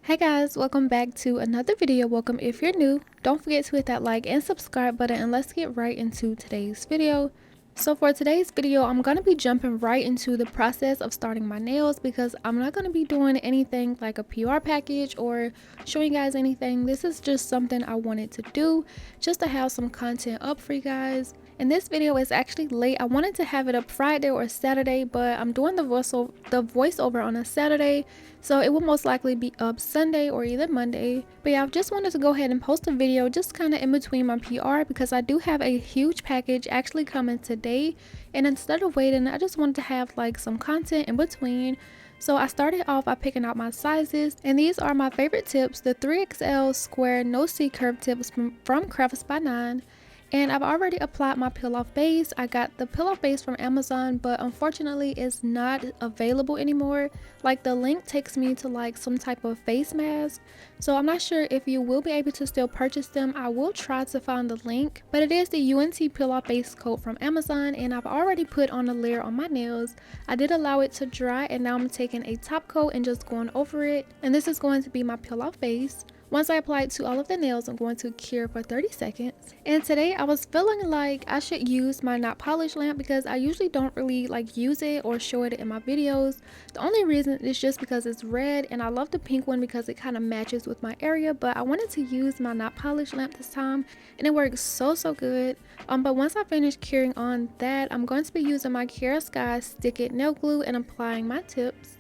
Hey guys, welcome back to another video. Welcome if you're new. Don't forget to hit that like and subscribe button, and let's get right into today's video. So for today's video, I'm going to be jumping right into the process of starting my nails because I'm not going to be doing anything like a PR package or showing you guys anything. This is just something I wanted to do just to have some content up for you guys. And this video is actually late. I wanted to have it up Friday or Saturday, but I'm doing the voiceover on a Saturday, so it will most likely be up Sunday or either Monday. But yeah, I just wanted to go ahead and post a video just kind of in between my PR because I do have a huge package actually coming today, and instead of waiting, I just wanted to have like some content in between. So I started off by picking out my sizes, and these are my favorite tips, the 3XL square no C curve tips from Crafts by 9. And I've already applied my peel off base. I got the peel off base from Amazon, but unfortunately it's not available anymore. Like the link takes me to like some type of face mask, so I'm not sure if you will be able to still purchase them. I will try to find the link, but it is the UNT peel off base coat from Amazon, and I've already put on a layer on my nails. I did allow it to dry, and now I'm taking a top coat and just going over it, and this is going to be my peel off base. Once I apply it to all of the nails, I'm going to cure for 30 seconds. And today I was feeling like I should use my not polished lamp because I usually don't really like use it or show it in my videos. The only reason is just because it's red, and I love the pink one because it kind of matches with my area, but I wanted to use my not polished lamp this time, and it works so good. But once I finish curing on that, I'm going to be using my 𝑘𝑒𝑟A Stick It nail glue and applying my tips.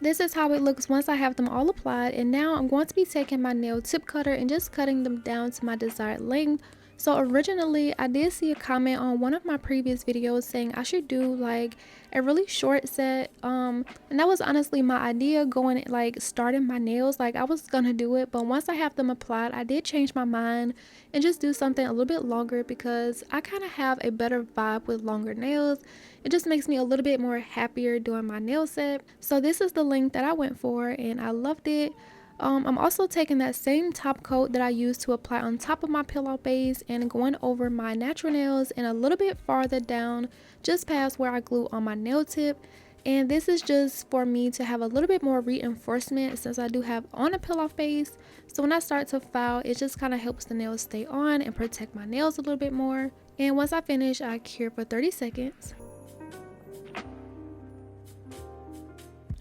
This is how it looks once I have them all applied, and now I'm going to be taking my nail tip cutter and just cutting them down to my desired length. So originally I did see a comment on one of my previous videos saying I should do like a really short set, and that was honestly my idea going like starting my nails. Like I was gonna do it, but once I have them applied, I did change my mind and just do something a little bit longer because I kind of have a better vibe with longer nails. It just makes me a little bit more happier doing my nail set. So this is the length that I went for, and I loved it. I'm also taking that same top coat that I used to apply on top of my peel off base and going over my natural nails and a little bit farther down just past where I glue on my nail tip. And this is just for me to have a little bit more reinforcement since I do have on a peel off base. So when I start to file, it just kind of helps the nails stay on and protect my nails a little bit more. And once I finish, I cure for 30 seconds.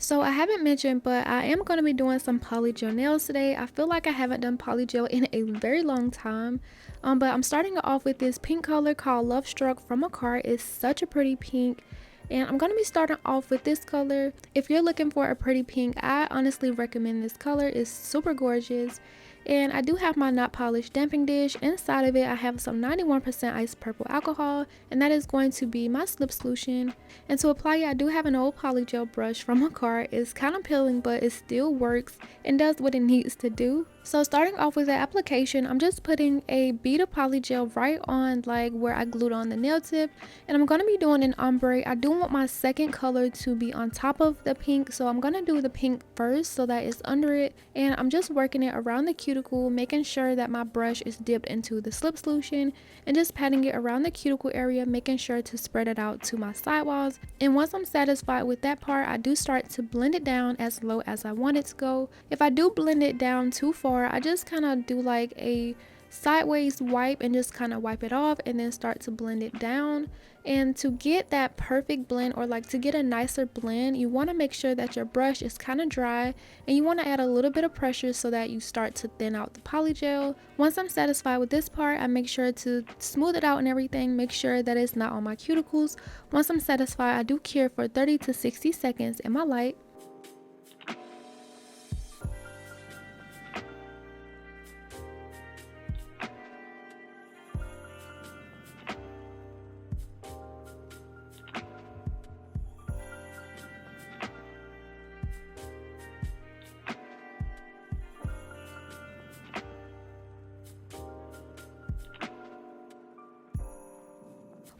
So I haven't mentioned, but I am going to be doing some polygel nails today. I feel like I haven't done polygel in a very long time, but I'm starting it off with this pink color called Lovestruck from 𝚙𝚗𝚏. It's such a pretty pink, and I'm going to be starting off with this color. If you're looking for a pretty pink, I honestly recommend this color. It's super gorgeous. And I do have my not polished damping dish. Inside of it I have some 91% ice purple alcohol, and that is going to be my slip solution. And to apply it, I do have an old polygel brush from 𝚙𝚗𝚏. It's kind of peeling, but it still works and does what it needs to do. So starting off with the application, I'm just putting a bead of polygel right on like where I glued on the nail tip, and I'm going to be doing an ombre. I do want my second color to be on top of the pink, so I'm going to do the pink first so that it's under it, and I'm just working it around the cuticle, making sure that my brush is dipped into the slip solution and just patting it around the cuticle area, making sure to spread it out to my sidewalls. And once I'm satisfied with that part, I do start to blend it down as low as I want it to go. If I do blend it down too far, I just kind of do like a sideways wipe and just kind of wipe it off and then start to blend it down. And to get that perfect blend, or like to get a nicer blend, you want to make sure that your brush is kind of dry, and you want to add a little bit of pressure so that you start to thin out the polygel. Once I'm satisfied with this part, I make sure to smooth it out and everything, make sure that it's not on my cuticles. Once I'm satisfied, I do cure for 30 to 60 seconds in my light.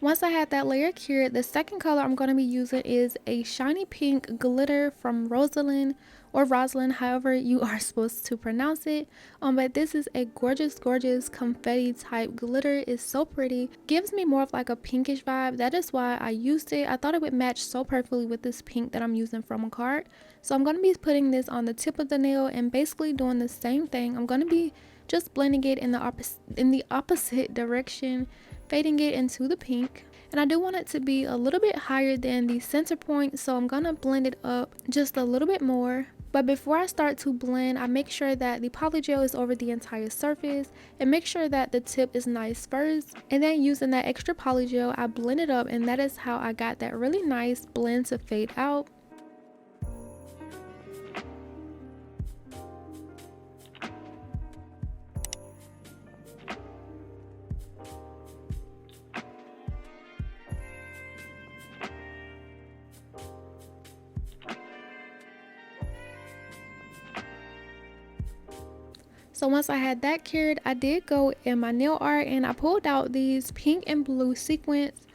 Once I had that layer cured, the second color I'm going to be using is a shiny pink glitter from Rosalind or Rosalind, however you are supposed to pronounce it. But this is a gorgeous confetti type glitter. It's so pretty, gives me more of like a pinkish vibe. That is why I used it. I thought it would match so perfectly with this pink that I'm using from a card. So I'm going to be putting this on the tip of the nail and basically doing the same thing. I'm going to be just blending it in the opposite direction, fading it into the pink. And I do want it to be a little bit higher than the center point, so I'm gonna blend it up just a little bit more. But before I start to blend, I make sure that the polygel is over the entire surface and make sure that the tip is nice first. And then using that extra polygel, I blend it up, and that is how I got that really nice blend to fade out. So once I had that cured, I did go in my nail art and I pulled out these pink and blue sequins.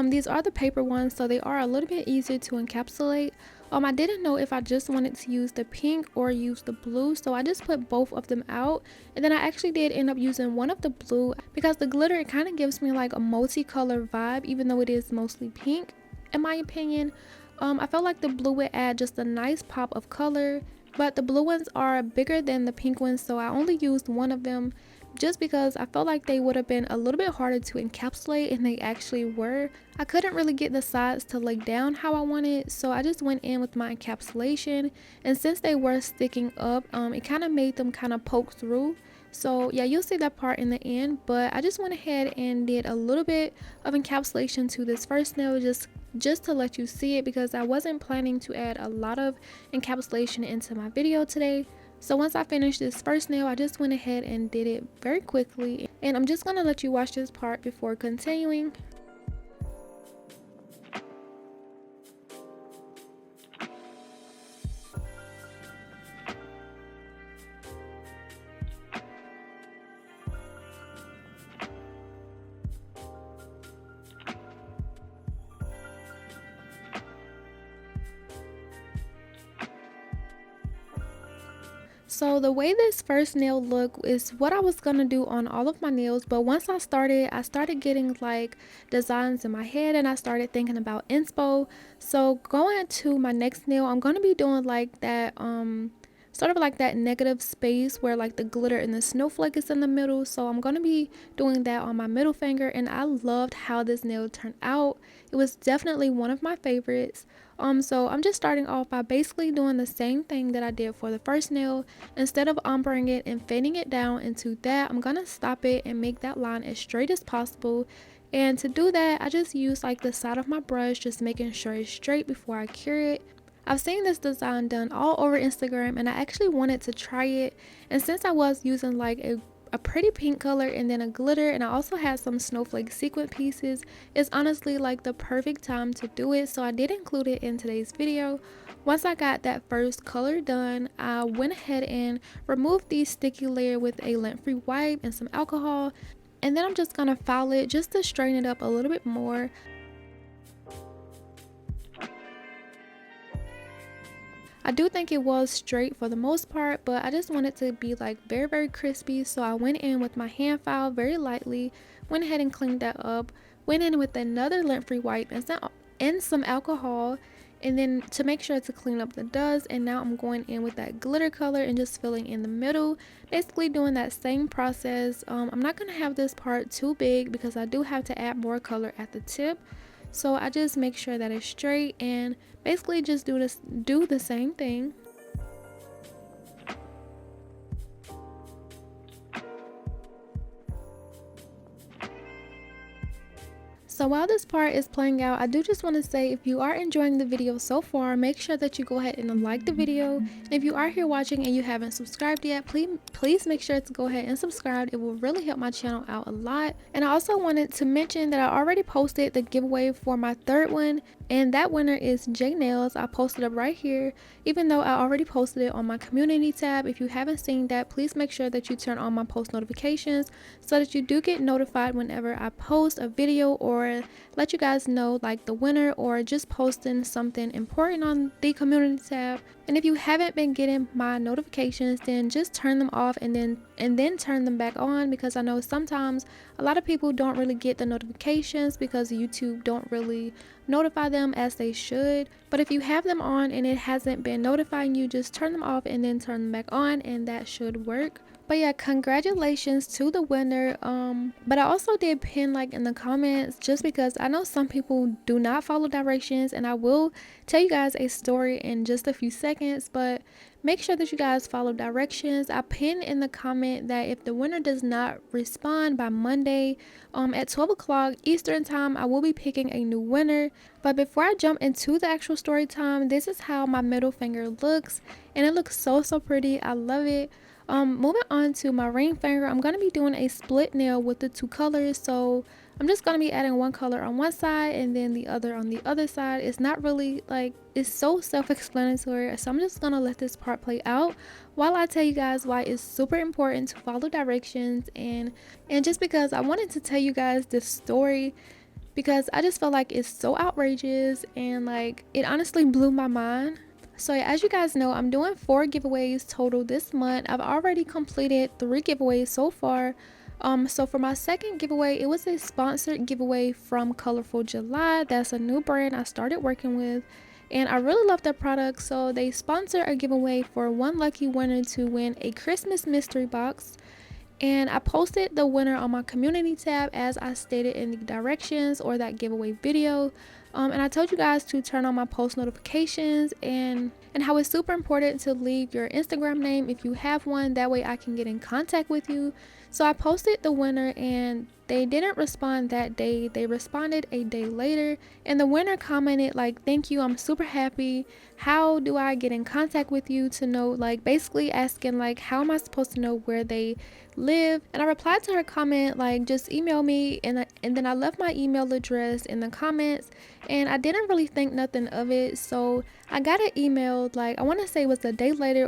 These are the paper ones, so they are a little bit easier to encapsulate. I didn't know if I just wanted to use the pink or use the blue, so I just put both of them out. And then I actually did end up using one of the blue because the glitter, it kind of gives me like a multicolor vibe, even though it is mostly pink in my opinion. I felt like the blue would add just a nice pop of color. But the blue ones are bigger than the pink ones, so I only used one of them just because I felt like they would have been a little bit harder to encapsulate, and they actually were. I couldn't really get the sides to lay down how I wanted, so I just went in with my encapsulation, and since they were sticking up, it kind of made them kind of poke through. So yeah, you'll see that part in the end, but I just went ahead and did a little bit of encapsulation to this first nail just to let you see it, because I wasn't planning to add a lot of encapsulation into my video today. So once I finished this first nail, I just went ahead and did it very quickly, and I'm just gonna let you watch this part before continuing. So the way this first nail look is what I was gonna do on all of my nails, but once I started getting like designs in my head, and I started thinking about inspo. So going to my next nail, I'm gonna be doing like that sort of like that negative space where like the glitter and the snowflake is in the middle. So I'm gonna be doing that on my middle finger, and I loved how this nail turned out. It was definitely one of my favorites. So I'm just starting off by basically doing the same thing that I did for the first nail. Instead of ombreing it and fading it down into that, I'm gonna stop it and make that line as straight as possible. And to do that, I just use like the side of my brush, just making sure it's straight before I cure it. I've seen this design done all over Instagram, and I actually wanted to try it. And since I was using like a pretty pink color and then a glitter, and I also had some snowflake sequin pieces, it's honestly like the perfect time to do it, so I did include it in today's video. Once I got that first color done, I went ahead and removed the sticky layer with a lint-free wipe and some alcohol, and then I'm just gonna file it just to straighten it up a little bit more. I do think it was straight for the most part, but I just want it to be like very crispy, so I went in with my hand file very lightly, went ahead and cleaned that up, went in with another lint-free wipe and some alcohol, and then to make sure to clean up the dust. And now I'm going in with that glitter color and just filling in the middle, basically doing that same process. I'm not going to have this part too big because I do have to add more color at the tip. So I just make sure that it's straight and basically just do the same thing. So while this part is playing out, I do just want to say, if you are enjoying the video so far, make sure that you go ahead and like the video. And if you are here watching and you haven't subscribed yet, please make sure to go ahead and subscribe. It will really help my channel out a lot. And I also wanted to mention that I already posted the giveaway for my third one, and that winner is J Nails. I posted up right here, even though I already posted it on my community tab. If you haven't seen that, please make sure that you turn on my post notifications so that you do get notified whenever I post a video or or let you guys know like the winner, or just posting something important on the community tab. And if you haven't been getting my notifications, then just turn them off and then turn them back on, because I know sometimes a lot of people don't really get the notifications because YouTube don't really notify them as they should. But if you have them on and it hasn't been notifying you, just turn them off and then turn them back on, and that should work. But yeah, congratulations to the winner. But I also did pin like in the comments, just because I know some people do not follow directions, and I will tell you guys a story in just a few seconds, but make sure that you guys follow directions. I pinned in the comment that if the winner does not respond by Monday at 12 o'clock Eastern time, I will be picking a new winner. But before I jump into the actual story time, this is how my middle finger looks, and it looks so pretty. I love it. Moving on to my ring finger, I'm going to be doing a split nail with the two colors. So I'm just going to be adding one color on one side and then the other on the other side. It's not really like, it's so self-explanatory, so I'm just going to let this part play out while I tell you guys why it's super important to follow directions, and just because I wanted to tell you guys this story, because I just felt like it's so outrageous and like it honestly blew my mind. So yeah, as you guys know, I'm doing 4 giveaways total this month. I've already completed 3 giveaways so far. So for my second giveaway, it was a sponsored giveaway from 𝚙𝚛𝚘𝚍𝚞. That's a new brand I started working with, and I really love their product. So they sponsor a giveaway for one lucky winner to win a Christmas mystery box. And I posted the winner on my community tab as I stated in the directions or that giveaway video. And I told you guys to turn on my post notifications, and how it's super important to leave your Instagram name if you have one. That way I can get in contact with you. So I posted the winner and they didn't respond that day. They responded a day later, and the winner commented like, "Thank you, I'm super happy. How do I get in contact with you to know," like basically asking like, how am I supposed to know where they live? And I replied to her comment like, just email me, and then I left my email address in the comments, and I didn't really think nothing of it. So I got an email, like I want to say it was a day later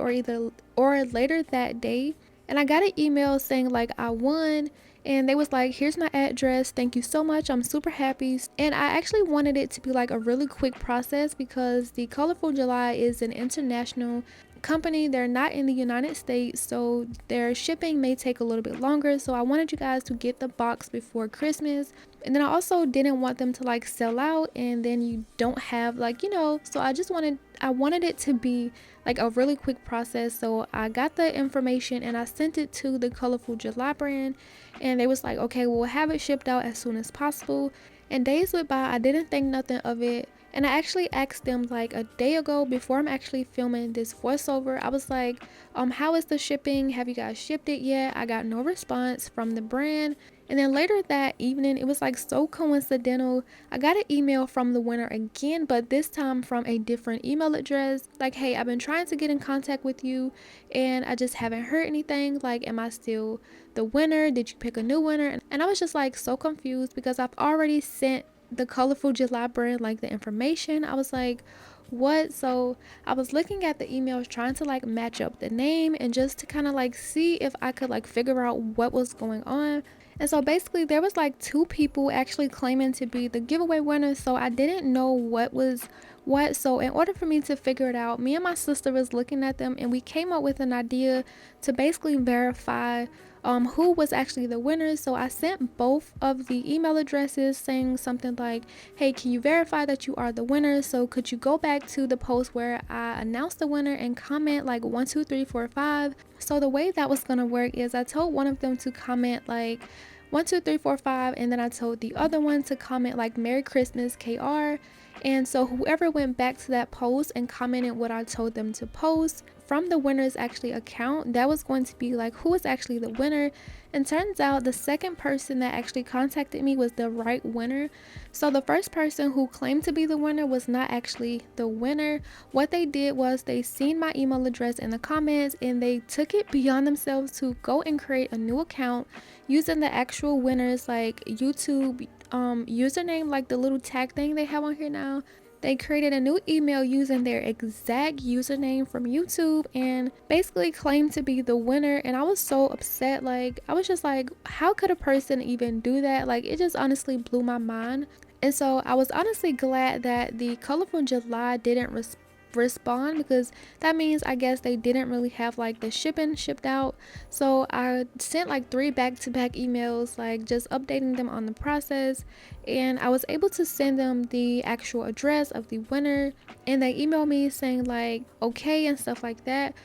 or later that day, and I got an email saying like I won, and they was like, "Here's my address, thank you so much, I'm super happy." And I actually wanted it to be like a really quick process, because the 𝚙𝚛𝚘𝚍𝚞 is an international company. They're not in the United States, so their shipping may take a little bit longer. So I wanted you guys to get the box before Christmas, and then I also didn't want them to like sell out and then you don't have like, you know, so I wanted it to be like a really quick process. So I got the information and I sent it to the 𝚙𝚛𝚘𝚍𝚞 brand, and they was like, okay, we'll have it shipped out as soon as possible. And days went by, I didn't think nothing of it. And I actually asked them like a day ago before I'm actually filming this voiceover. I was like, how is the shipping? Have you guys shipped it yet? I got no response from the brand. And then later that evening, it was like so coincidental, I got an email from the winner again, but this time from a different email address. Like, "Hey, I've been trying to get in contact with you and I just haven't heard anything. Like, am I still the winner? Did you pick a new winner?" And I was just like so confused, because I've already sent the 𝚙𝚛𝚘𝚍𝚞 brand like the information. I was like, what? So I was looking at the emails, trying to like match up the name and just to kind of like see if I could like figure out what was going on. And so basically there was like 2 people actually claiming to be the giveaway winners, so I didn't know what was what. So in order for me to figure it out, me and my sister was looking at them and we came up with an idea to basically verify who was actually the winners. So I sent both of the email addresses saying something like, "Hey, can you verify that you are the winner? So could you go back to the post where I announced the winner and comment like 1 2 3 4 5." So the way that was gonna work is I told one of them to comment like 1 2 3 4 5, and then I told the other one to comment like "Merry Christmas KR." And so whoever went back to that post and commented what I told them to post from the winner's actually account, that was going to be like who was actually the winner. And turns out the second person that actually contacted me was the right winner. So the first person who claimed to be the winner was not actually the winner. What they did was they seen my email address in the comments and they took it beyond themselves to go and create a new account using the actual winner's like YouTube username, like the little tag thing they have on here now. they created a new email using their exact username from YouTube and basically claimed to be the winner. And I was so upset. Like, I was just like, how could a person even do that? Like, it just honestly blew my mind. And so I was honestly glad that the Colorful July didn't respond, because that means I guess they didn't really have like the shipping shipped out. So I sent like 3 back-to-back emails, like just updating them on the process, and I was able to send them the actual address of the winner, and they emailed me saying like okay and stuff like that.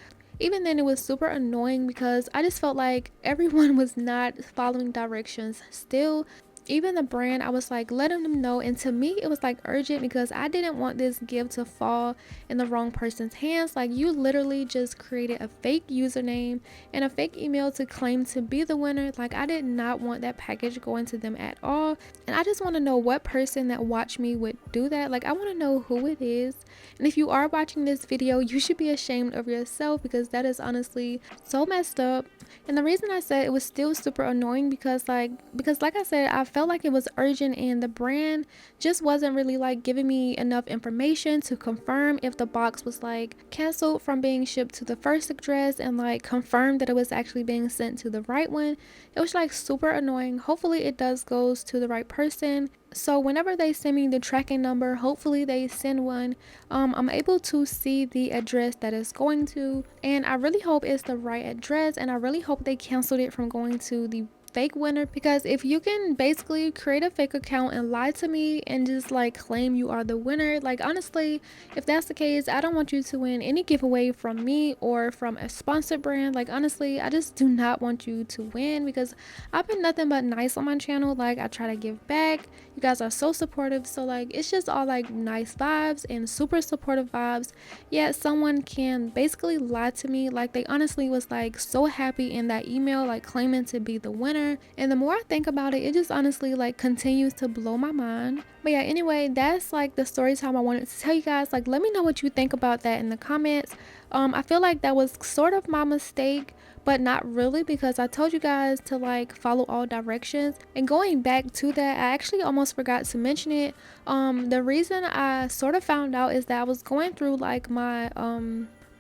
Even then, it was super annoying because I just felt like everyone was not following directions still. Even the brand, I was like letting them know, and to me it was like urgent because I didn't want this gift to fall in the wrong person's hands. Like, you literally just created a fake username and a fake email to claim to be the winner. Like, I did not want that package going to them at all, and I just want to know what person that watched me would do that. Like, I want to know who it is, and if you are watching this video, you should be ashamed of yourself, because that is honestly so messed up. And the reason I said it was still super annoying because like I said, I felt like it was urgent, and the brand just wasn't really like giving me enough information to confirm if the box was like canceled from being shipped to the first address, and like confirm that it was actually being sent to the right one. It was like super annoying. Hopefully it does goes to the right person. So whenever they send me the tracking number, hopefully they send one, I'm able to see the address that it's going to, and I really hope it's the right address, and I really hope they canceled it from going to the fake winner, because if you can basically create a fake account and lie to me and just like claim you are the winner, like honestly, if that's the case, I don't want you to win any giveaway from me or from a sponsored brand. Like, honestly, I just do not want you to win, because I've been nothing but nice on my channel. Like, I try to give back. You guys are so supportive, so like it's just all like nice vibes and super supportive vibes, yet someone can basically lie to me. Like, they honestly was like so happy in that email, like claiming to be the winner. And the more I think about it, it just honestly like continues to blow my mind. But yeah, anyway, that's like the story time I wanted to tell you guys. Like, let me know what you think about that in the comments. I feel like that was sort of my mistake, but not really, because I told you guys to like follow all directions. And going back to that, I actually almost forgot to mention it. The reason I sort of found out is that I was going through like my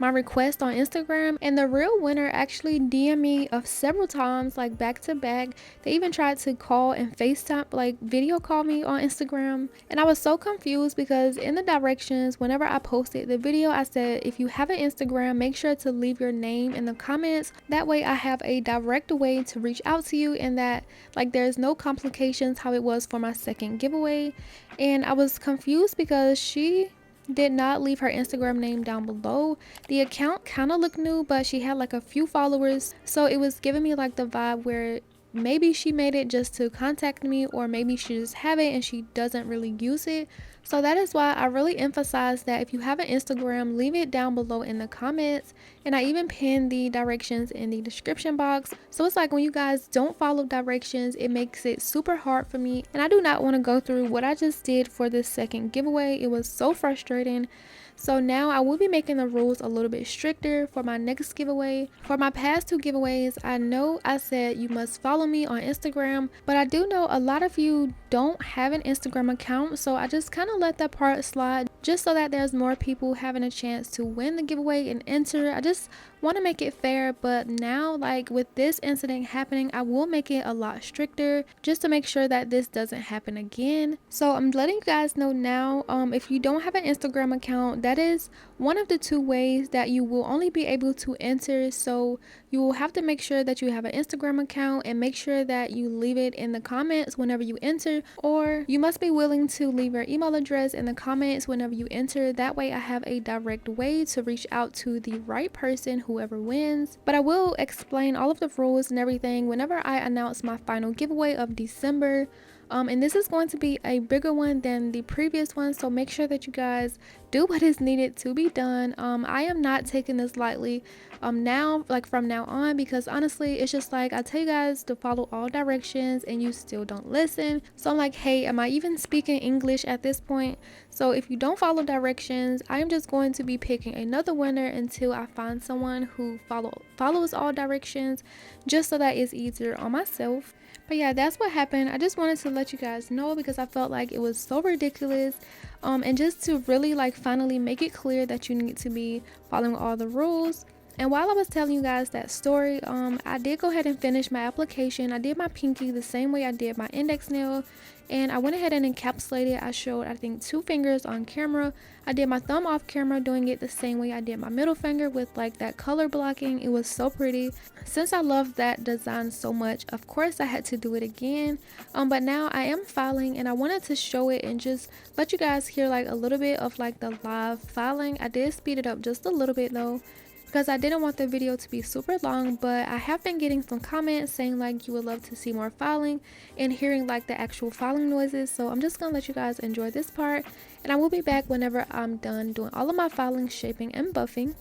request on Instagram, and the real winner actually DM'd me of several times, like back to back. They even tried to call and FaceTime, like video call me on Instagram, and I was so confused because in the directions, whenever I posted the video, I said if you have an Instagram, make sure to leave your name in the comments. That way I have a direct way to reach out to you, and that like there's no complications how it was for my second giveaway. And I was confused because she did not leave her Instagram name down below. The account kind of looked new, but she had like a few followers, so it was giving me like the vibe where maybe she made it just to contact me, or maybe she just have it and she doesn't really use it. So that is why I really emphasize that if you have an Instagram, leave it down below in the comments, and I even pinned the directions in the description box. So it's like when you guys don't follow directions, it makes it super hard for me, and I do not want to go through what I just did for this second giveaway. It was so frustrating. So now I will be making the rules a little bit stricter for my next giveaway. For my past 2 giveaways, I know I said you must follow me on Instagram, but I do know a lot of you don't have an Instagram account, so I just kind of let that part slide just so that there's more people having a chance to win the giveaway and enter. I just want to make it fair, but now like with this incident happening, I will make it a lot stricter just to make sure that this doesn't happen again. So I'm letting you guys know now, if you don't have an Instagram account, that is one of the 2 ways that you will only be able to enter. So you will have to make sure that you have an Instagram account and make sure that you leave it in the comments whenever you enter, or you must be willing to leave your email address in the comments whenever you enter. That way I have a direct way to reach out to the right person, whoever wins. But I will explain all of the rules and everything whenever I announce my final giveaway of December. And this is going to be a bigger one than the previous one, so make sure that you guys do what is needed to be done. I am not taking this lightly now, like from now on, because honestly it's just like I tell you guys to follow all directions and you still don't listen. So I'm like, hey, am I even speaking English at this point? So if you don't follow directions, I am just going to be picking another winner until I find someone who follows all directions, just so that it's easier on myself. But yeah, that's what happened. I just wanted to let you guys know because I felt like it was so ridiculous. And just to really like finally make it clear that you need to be following all the rules. And while I was telling you guys that story, I did go ahead and finish my application. I did my pinky the same way I did my index nail, and I went ahead and encapsulated. I showed, I think, 2 fingers on camera. I did my thumb off camera, doing it the same way I did my middle finger with like that color blocking. It was so pretty. Since I love that design so much, of course I had to do it again. But now I am filing, and I wanted to show it and just let you guys hear like a little bit of like the live filing. I did speed it up just a little bit though, because I didn't want the video to be super long, but I have been getting some comments saying like you would love to see more filing and hearing like the actual filing noises. So I'm just gonna let you guys enjoy this part, and I will be back whenever I'm done doing all of my filing, shaping, and buffing.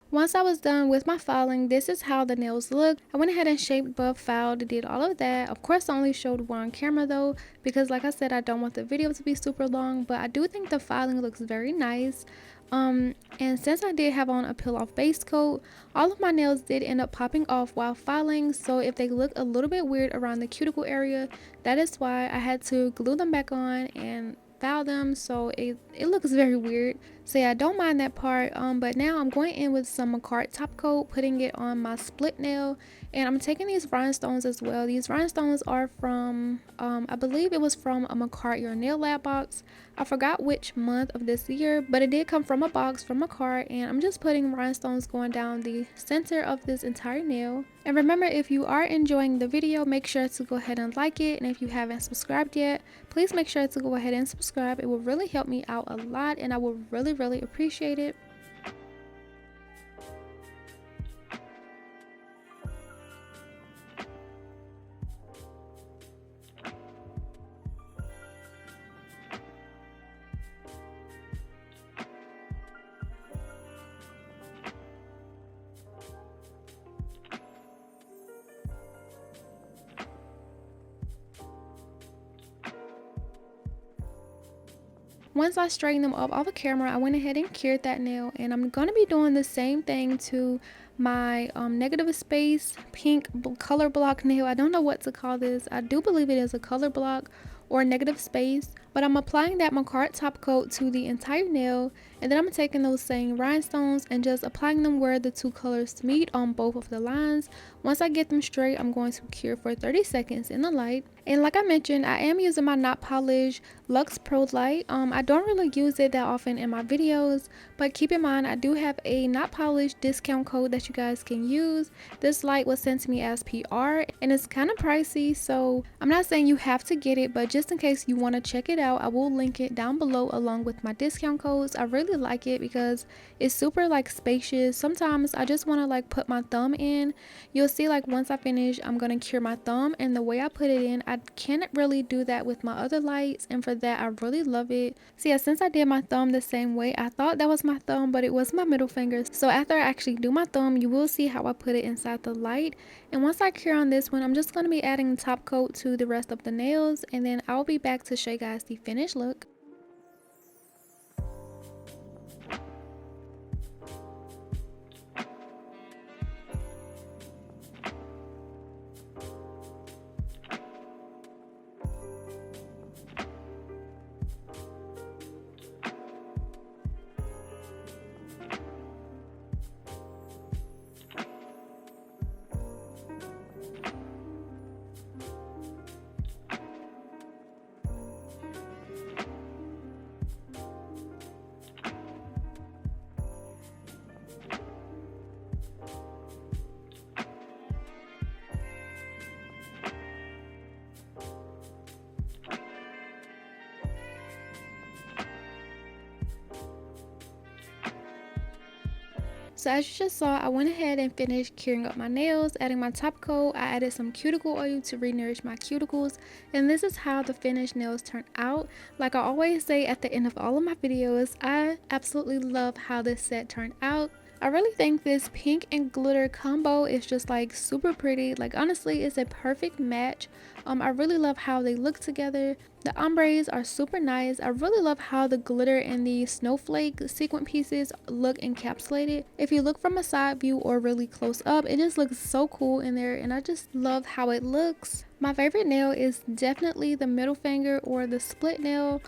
Once I was done with my filing, this is how the nails look. I went ahead and shaped, buffed, filed, did all of that. Of course, I only showed one on camera though, because like I said, I don't want the video to be super long, but I do think the filing looks very nice. And since I did have on a peel off base coat, all of my nails did end up popping off while filing, so if they look a little bit weird around the cuticle area, that is why I had to glue them back on and file them, so it looks very weird. So yeah, I don't mind that part. But now I'm going in with some micarta top coat, putting it on my split nail, and I'm taking these rhinestones as well. These rhinestones are from I believe it was from a micarta Your Nail Lab box. I forgot which month of this year, but it did come from a box from micarta, and I'm just putting rhinestones going down the center of this entire nail. And remember, if you are enjoying the video, make sure to go ahead and like it, and if you haven't subscribed yet, please make sure to go ahead and subscribe. It will really help me out a lot, and I will really appreciate it. Once I straightened them up off of camera, I went ahead and cured that nail, and I'm going to be doing the same thing to my negative space pink color block nail. I don't know what to call this. I do believe it is a color block or negative space, but I'm applying that micarta top coat to the entire nail, and then I'm taking those same rhinestones and just applying them where the two colors meet on both of the lines. Once I get them straight, I'm going to cure for 30 seconds in the light. And like I mentioned, I am using my not polished Luxe Pro Light. I don't really use it that often in my videos, but keep in mind I do have a not polished discount code that you guys can use. This light was sent to me as PR and it's kind of pricey, so I'm not saying you have to get it, but just in case you want to check it out, I will link it down below along with my discount codes. I really like it because it's super like spacious. Sometimes I just want to like put my thumb in. You'll see like once I finish, I'm gonna cure my thumb, and the way I put it in, I can't really do that with my other lights, and for that I really love it. So yeah, since I did my thumb the same way, I thought that was my thumb, but it was my middle finger. So after I actually do my thumb, you will see how I put it inside the light. And once I cure on this one, I'm just going to be adding the top coat to the rest of the nails, and then I'll be back to show you guys the finished look. So as you just saw, I went ahead and finished curing up my nails, adding my top coat. I added some cuticle oil to re-nourish my cuticles, and this is how the finished nails turn out. Like I always say at the end of all of my videos, I absolutely love how this set turned out. I really think this pink and glitter combo is just like super pretty. Like honestly, it's a perfect match. I really love how they look together. The ombres are super nice. I really love how the glitter and the snowflake sequin pieces look encapsulated. If you look from a side view or really close up, it just looks so cool in there, and I just love how it looks. My favorite nail is definitely the middle finger or the split nail.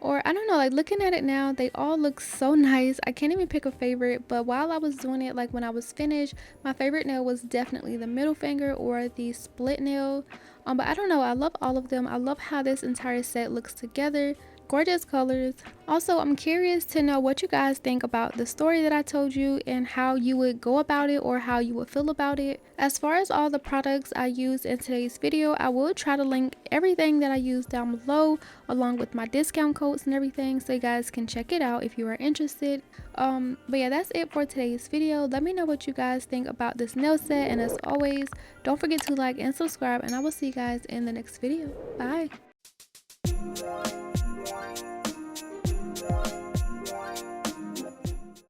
Or I don't know, like looking at it now, they all look so nice. I can't even pick a favorite, but while I was doing it, like when I was finished, my favorite nail was definitely the middle finger or the split nail. But I don't know, I love all of them. I love how this entire set looks together. Gorgeous colors. Also, I'm curious to know what you guys think about the story that I told you and how you would go about it or how you would feel about it. As far as all the products I used in today's video, I will try to link everything that I used down below along with my discount codes and everything, so you guys can check it out if you are interested. But yeah, that's it for today's video. Let me know what you guys think about this nail set, and as always, don't forget to like and subscribe, and I will see you guys in the next video. Bye.